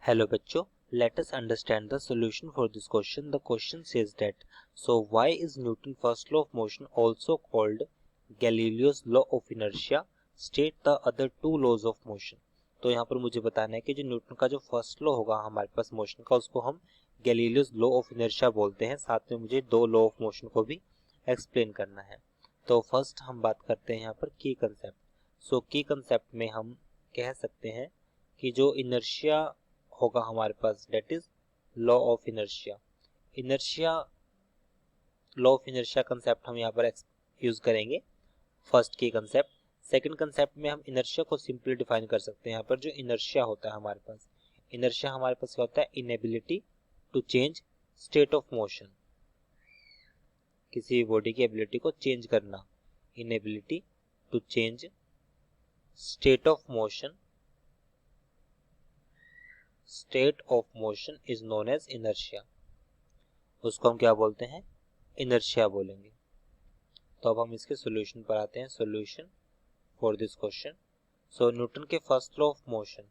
Hello बच्चों, let us understand the solution for this question. The question says that, so why is Newton's first law of motion also called Galileo's law of inertia? State the other two laws of motion. तो यहाँ पर मुझे बताना है कि जो Newton का जो फर्स्ट लॉ होगा हमारे पास मोशन का, उसको हम गैलीलियोस लॉ ऑफ इनर्शिया बोलते हैं। साथ में मुझे दो लॉ ऑफ मोशन को भी एक्सप्लेन करना है। तो फर्स्ट हम बात करते हैं यहाँ पर की कंसेप्ट। सो की कंसेप्ट में हम कह सकते हैं कि जो इनर्शिया होगा हमारे पास, that is law of inertia. Law of inertia concept हम यहाँ पर यूज करेंगे फर्स्ट की कंसेप्ट। सेकंड कंसेप्ट में हम इनर्शिया को सिंपली डिफाइन कर सकते हैं। यहाँ पर जो इनर्शिया होता है हमारे पास, इनर्शिया हमारे पास क्या होता है? Inability to change state of motion, किसी बॉडी की एबिलिटी को चेंज करना। Inability to change state of motion, state of motion is known as inertia. उसको हम क्या बोलते हैं? इनर्शिया बोलेंगे। तो अब हम इसके सॉल्यूशन पर आते हैं। Solution for this question. So Newton के first law of motion,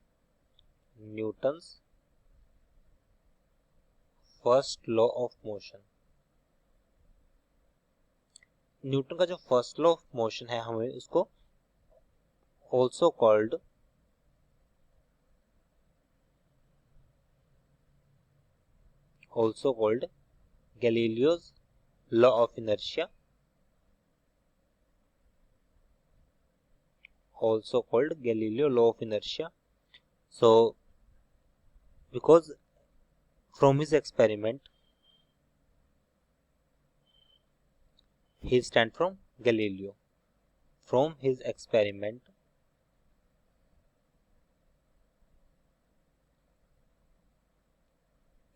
Newton's first law of motion. Newton का जो फर्स्ट लॉ ऑफ मोशन है, हमें उसको also called Galileo's law of inertia, also called Galileo law of inertia. So because from his experiment, he stand from Galileo. From his experiment,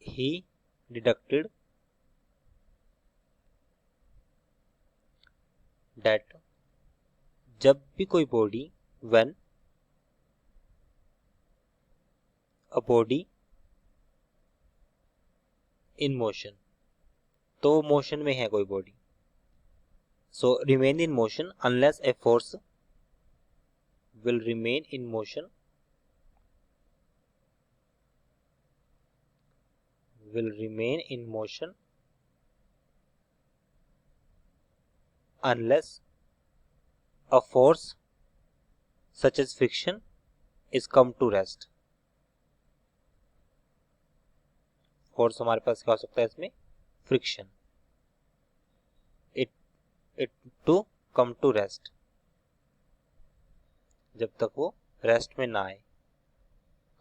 he deducted that जब भी कोई body, when a body in motion, तो motion में है कोई body, so remain in motion unless a force will remain in motion, unless a force such as friction is come to rest. Force हमारे पास क्या हो सकता है इसमें? Friction. It to come to rest, जब तक वो रेस्ट में ना आए,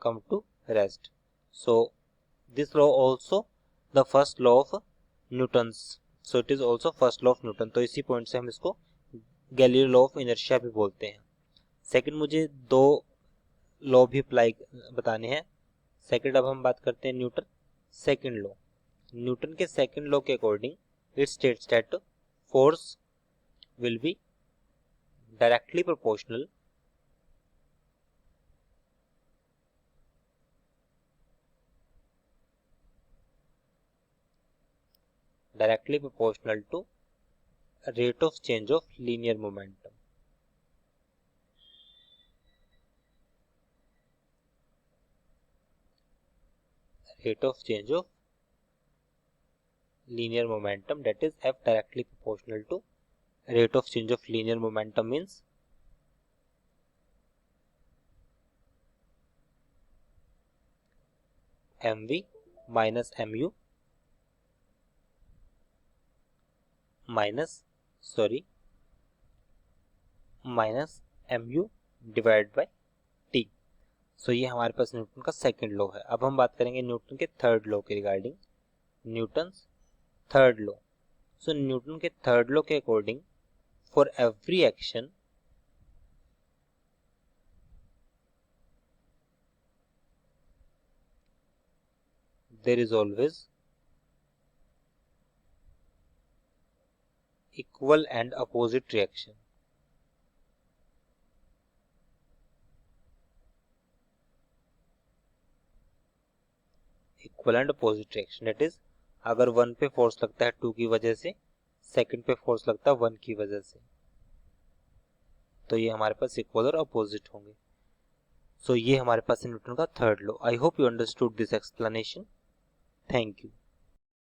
come to rest. So this law also the first law of Newton's, so it is also first law of Newton. तो इसी पॉइंट से हम इसको गैलीलियो लॉ ऑफ इनर्शिया भी बोलते हैं। सेकंड, मुझे दो लॉ भी अप्लाई बताने हैं। सेकंड, अब हम बात करते हैं न्यूटन सेकंड लॉ। न्यूटन के सेकंड लॉ के according it states that force will be directly proportional to rate of change of linear momentum. Rate of change of linear momentum, that is F directly proportional to rate of change of linear momentum, means mv minus mu minus mu divided by t। So ये हमारे पास Newton का second law है। अब हम बात करेंगे Newton के थर्ड लॉ के regarding. Newton's third law. So Newton के थर्ड लॉ के according, for every action there is always equal and opposite reaction. Equal and opposite reaction, that is अगर 1 पे फोर्स लगता है 2 की वजह से, सेकंड पे फोर्स लगता है 1 की वजह से, तो ये हमारे पास इक्वल और अपोजिट होंगे। सो ये हमारे पास है न्यूटन का third law. I hope you understood this explanation. Thank you.